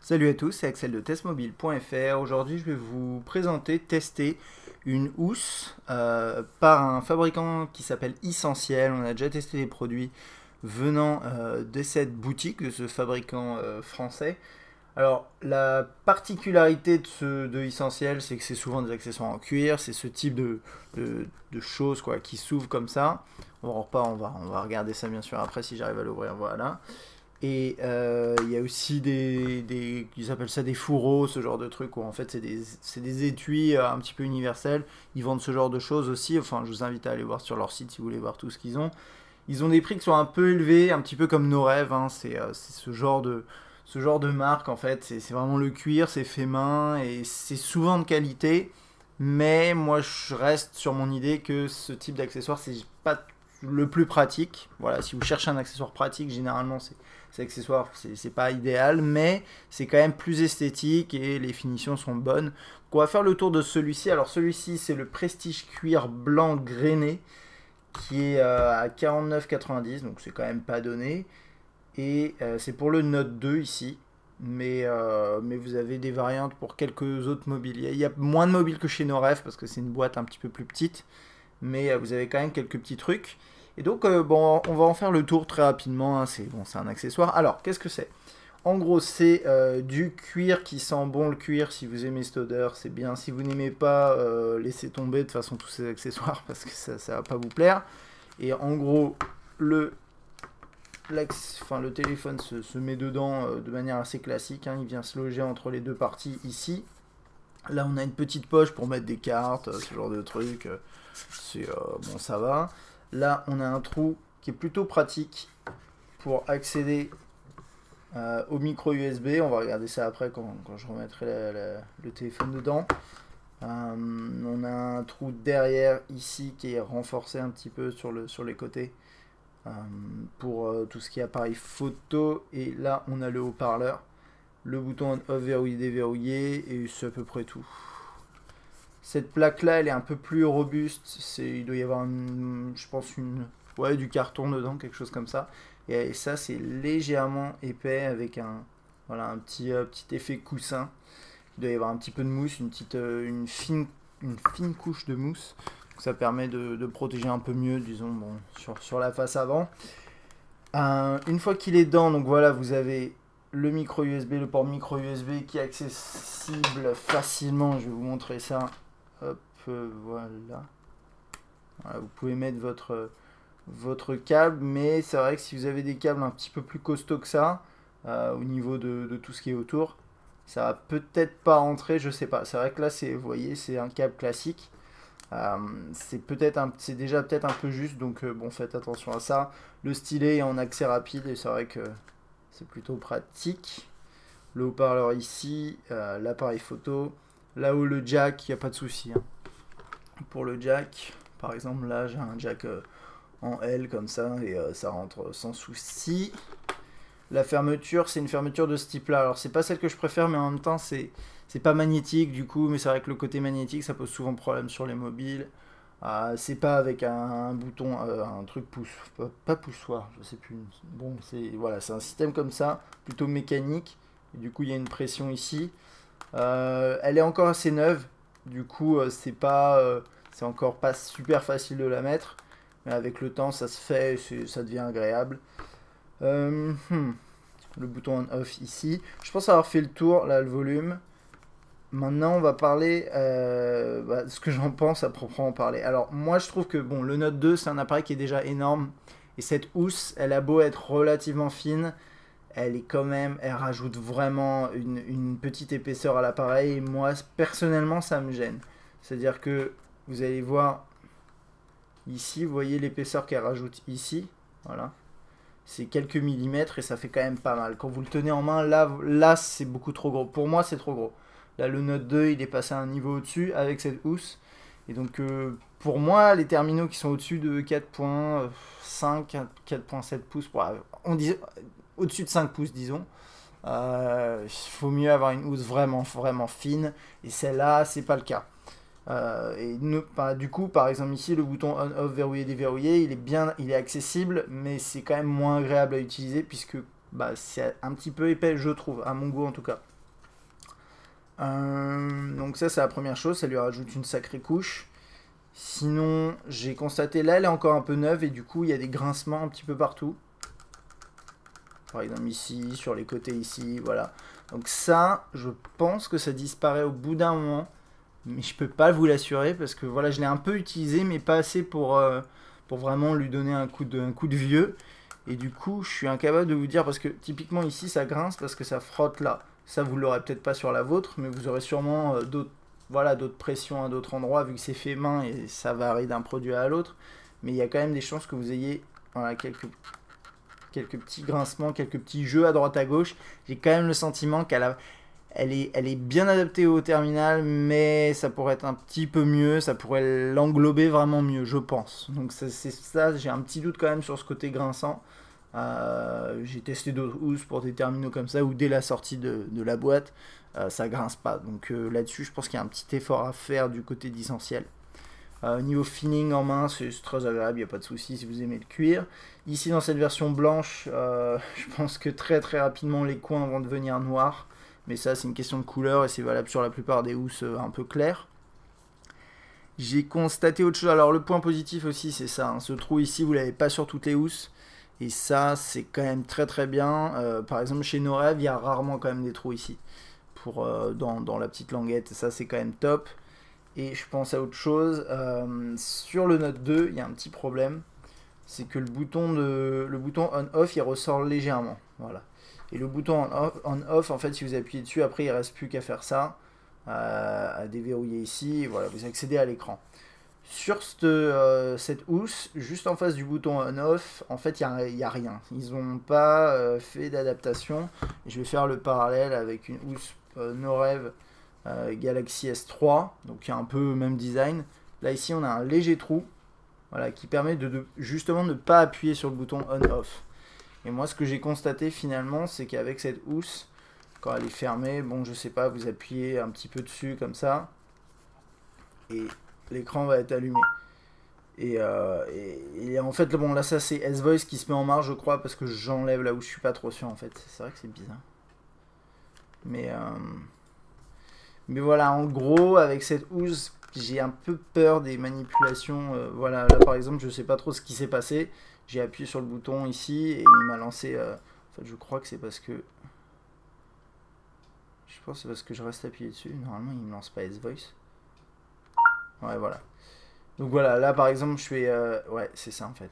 Salut à tous, c'est Axel de testmobile.fr. Aujourd'hui, je vais vous présenter, tester une housse par un fabricant qui s'appelle Essentiel. On a déjà testé des produits venant de cette boutique, de ce fabricant français. Alors, la particularité de Essentiel, c'est que c'est souvent des accessoires en cuir. C'est ce type de choses quoi, qui s'ouvrent comme ça. On va regarder ça bien sûr après si j'arrive à l'ouvrir. Voilà. Et il y a aussi ils appellent ça des fourreaux, ce genre de trucs, où en fait c'est des étuis un petit peu universels. Ils vendent ce genre de choses aussi, enfin je vous invite à aller voir sur leur site si vous voulez voir tout ce qu'ils ont. Ils ont des prix qui sont un peu élevés, un petit peu comme nos rêves, hein. C'est ce genre de marque en fait, c'est vraiment le cuir, c'est fait main, et c'est souvent de qualité, mais moi je reste sur mon idée que ce type d'accessoire c'est pas le plus pratique. Voilà, si vous cherchez un accessoire pratique, généralement ces accessoires c'est pas idéal, mais c'est quand même plus esthétique et les finitions sont bonnes. Donc on va faire le tour de celui-ci. Alors celui-ci c'est le Prestige cuir blanc grainé qui est à 49,90, donc c'est quand même pas donné. Et c'est pour le Note 2 ici. Mais vous avez des variantes pour quelques autres mobiles. Il y a moins de mobiles que chez Noref parce que c'est une boîte un petit peu plus petite. Mais vous avez quand même quelques petits trucs. Et donc, bon, on va en faire le tour très rapidement. Hein. C'est un accessoire. Alors, qu'est-ce que c'est? En gros, c'est du cuir qui sent bon le cuir. Si vous aimez cette odeur, c'est bien. Si vous n'aimez pas, laissez tomber de toute façon tous ces accessoires parce que ça va pas vous plaire. Et en gros, le téléphone se met dedans de manière assez classique. Hein. Il vient se loger entre les deux parties ici. Là, on a une petite poche pour mettre des cartes, ce genre de trucs. Bon, ça va. Là, on a un trou qui est plutôt pratique pour accéder au micro USB. On va regarder ça après quand je remettrai le téléphone dedans. On a un trou derrière ici qui est renforcé un petit peu sur les côtés pour tout ce qui est appareil photo. Et là, on a le haut-parleur, le bouton on-off verrouillé, déverrouillé, et c'est à peu près tout. Cette plaque-là, elle est un peu plus robuste. Il doit y avoir, je pense, du carton dedans, quelque chose comme ça. Et ça, c'est légèrement épais avec un petit effet coussin. Il doit y avoir un petit peu de mousse, une fine couche de mousse. Donc ça permet de protéger un peu mieux, disons, bon, sur la face avant. Une fois qu'il est dedans, donc voilà, vous avez le micro USB, le port micro USB qui est accessible facilement. Je vais vous montrer ça. Hop, voilà. Vous pouvez mettre votre câble, mais c'est vrai que si vous avez des câbles un petit peu plus costauds que ça, au niveau de tout ce qui est autour, ça va peut-être pas rentrer, je sais pas. C'est vrai que là, vous voyez, c'est un câble classique. C'est déjà peut-être un peu juste, donc bon, faites attention à ça. Le stylet est en accès rapide et c'est vrai que c'est plutôt pratique. Le haut-parleur ici, l'appareil photo. Là-haut, le jack, il n'y a pas de souci. Hein. Pour le jack, par exemple, là, j'ai un jack en L comme ça et ça rentre sans souci. La fermeture, c'est une fermeture de ce type-là. Alors, c'est pas celle que je préfère, mais en même temps, c'est pas magnétique du coup. Mais c'est vrai que le côté magnétique, ça pose souvent problème sur les mobiles. C'est pas avec un bouton, un truc pas poussoir, je sais plus. Bon, c'est un système comme ça, plutôt mécanique. Et du coup, il y a une pression ici. Elle est encore assez neuve, du coup c'est encore pas super facile de la mettre, mais avec le temps ça se fait, ça devient agréable. Le bouton on off ici, je pense avoir fait le tour. Là, le volume. Maintenant on va parler de ce que j'en pense à proprement parler. Alors moi je trouve que bon, le Note 2 c'est un appareil qui est déjà énorme, et cette housse elle a beau être relativement fine, elle rajoute vraiment une petite épaisseur à l'appareil. Et moi, personnellement, ça me gêne. C'est-à-dire que vous allez voir ici, vous voyez l'épaisseur qu'elle rajoute ici. Voilà. C'est quelques millimètres et ça fait quand même pas mal. Quand vous le tenez en main, là c'est beaucoup trop gros. Pour moi, c'est trop gros. Là, le Note 2, il est passé à un niveau au-dessus avec cette housse. Et donc, pour moi, les terminaux qui sont au-dessus de 4.5, 4.7 pouces, on dit au-dessus de 5 pouces, disons, il faut mieux avoir une housse vraiment, vraiment fine. Et celle-là, c'est pas le cas. Du coup, par exemple, ici, le bouton on-off verrouillé, déverrouillé, il est accessible, mais c'est quand même moins agréable à utiliser puisque c'est un petit peu épais, je trouve, à mon goût en tout cas. Donc ça c'est la première chose, ça lui rajoute une sacrée couche. Sinon, j'ai constaté, là elle est encore un peu neuve et du coup il y a des grincements un petit peu partout. Par exemple ici, sur les côtés ici, voilà. Donc ça, je pense que ça disparaît au bout d'un moment. Mais je peux pas vous l'assurer parce que voilà, je l'ai un peu utilisé mais pas assez pour vraiment lui donner un coup de vieux. Et du coup, je suis incapable de vous dire parce que typiquement ici ça grince parce que ça frotte là. Ça vous l'aurez peut-être pas sur la vôtre, mais vous aurez sûrement d'autres pressions à d'autres endroits vu que c'est fait main et ça varie d'un produit à l'autre. Mais il y a quand même des chances que vous ayez voilà, quelques petits grincements, quelques petits jeux à droite à gauche. J'ai quand même le sentiment elle est bien adaptée au terminal, mais ça pourrait être un petit peu mieux, ça pourrait l'englober vraiment mieux, je pense. Donc c'est ça, j'ai un petit doute quand même sur ce côté grinçant. J'ai testé d'autres housses pour des terminaux comme ça, où dès la sortie de la boîte, ça grince pas. Donc là-dessus, je pense qu'il y a un petit effort à faire du côté d'Essentiel. Niveau feeling en main, c'est très agréable, il n'y a pas de souci si vous aimez le cuir. Ici, dans cette version blanche, je pense que très rapidement, les coins vont devenir noirs. Mais ça, c'est une question de couleur et c'est valable sur la plupart des housses un peu claires. J'ai constaté autre chose. Alors, le point positif aussi, c'est ça. Hein. Ce trou ici, vous ne l'avez pas sur toutes les housses. Et ça, c'est quand même très bien. Par exemple, chez Norev, il y a rarement quand même des trous ici. Dans la petite languette. Et ça, c'est quand même top. Et je pense à autre chose. Sur le Note 2, il y a un petit problème. C'est que le bouton on-off, il ressort légèrement. Voilà. Et le bouton on-off, en fait, si vous appuyez dessus, après, il ne reste plus qu'à faire ça. À déverrouiller ici. Et voilà, vous accédez à l'écran. Sur cette housse, juste en face du bouton on-off, en fait, il n'y a rien. Ils n'ont pas fait d'adaptation. Je vais faire le parallèle avec une housse Norev Galaxy S3, donc il y a un peu même design. Là, ici, on a un léger trou, voilà, qui permet justement de ne pas appuyer sur le bouton on-off. Et moi, ce que j'ai constaté finalement, c'est qu'avec cette housse, quand elle est fermée, bon, je sais pas, vous appuyez un petit peu dessus comme ça, et l'écran va être allumé. Et en fait, bon, là, ça c'est S-Voice qui se met en marche, je crois, parce que j'enlève là où je suis pas trop sûr en fait. C'est vrai que c'est bizarre. Mais voilà, en gros, avec cette housse, j'ai un peu peur des manipulations. Voilà, là par exemple, je sais pas trop ce qui s'est passé. J'ai appuyé sur le bouton ici et il m'a lancé. En fait, je crois que c'est parce que. Je pense que c'est parce que je reste appuyé dessus. Normalement, il me lance pas S-Voice. Ouais, voilà. Donc voilà, là par exemple, je fais. Ouais, c'est ça en fait.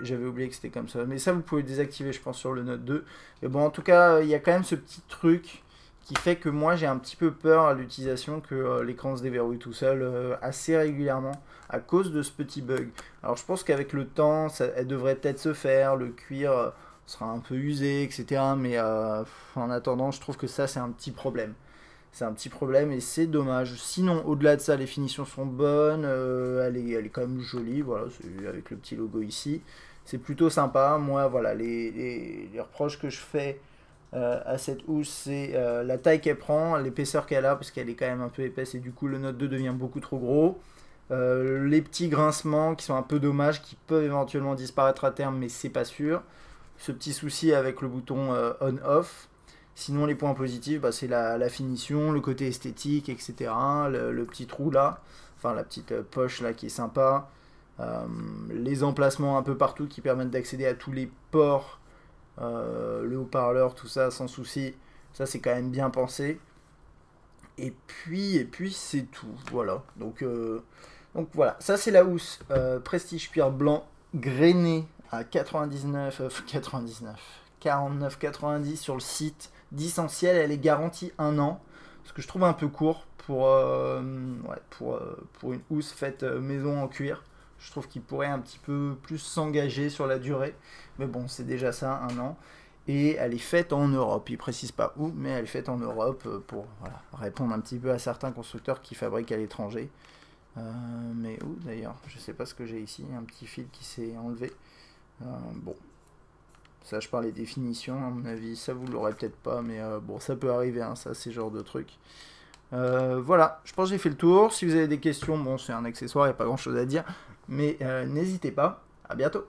J'avais oublié que c'était comme ça. Mais ça, vous pouvez le désactiver, je pense, sur le Note 2. Mais bon, en tout cas, il y a quand même ce petit truc qui fait que moi, j'ai un petit peu peur à l'utilisation que l'écran se déverrouille tout seul assez régulièrement à cause de ce petit bug. Alors, je pense qu'avec le temps, elle devrait peut-être se faire. Le cuir sera un peu usé, etc. Mais en attendant, je trouve que ça, c'est un petit problème. C'est un petit problème et c'est dommage. Sinon, au-delà de ça, les finitions sont bonnes. Elle est quand même jolie. Voilà, avec le petit logo ici. C'est plutôt sympa. Moi, voilà, les reproches que je fais à cette housse, c'est la taille qu'elle prend, l'épaisseur qu'elle a, parce qu'elle est quand même un peu épaisse et du coup, le Note 2 devient beaucoup trop gros. Les petits grincements qui sont un peu dommages, qui peuvent éventuellement disparaître à terme, mais c'est pas sûr. Ce petit souci avec le bouton on-off. Sinon, les points positifs, bah, c'est la finition, le côté esthétique, etc. Le petit trou là, enfin la petite poche là qui est sympa. Les emplacements un peu partout qui permettent d'accéder à tous les ports, le haut-parleur, tout ça sans souci. Ça, c'est quand même bien pensé. Et puis c'est tout. Voilà. Donc voilà, ça c'est la housse Prestige Cuir Blanc grainé à 49,90 sur le site d'Essentiel. Elle est garantie 1 an, ce que je trouve un peu court pour une housse faite maison en cuir. Je trouve qu'il pourrait un petit peu plus s'engager sur la durée, mais bon, c'est déjà ça, 1 an. Et elle est faite en Europe, il précise pas où, mais elle est faite en Europe pour répondre un petit peu à certains constructeurs qui fabriquent à l'étranger. Mais où d'ailleurs, je sais pas ce que j'ai ici, un petit fil qui s'est enlevé. Bon, ça je parlais des finitions, à mon avis, ça vous l'aurez peut-être pas, mais bon, ça peut arriver, hein, ça c'est ce genre de truc. Voilà, je pense que j'ai fait le tour. Si vous avez des questions, bon, c'est un accessoire, il n'y a pas grand chose à dire, mais n'hésitez pas. À bientôt.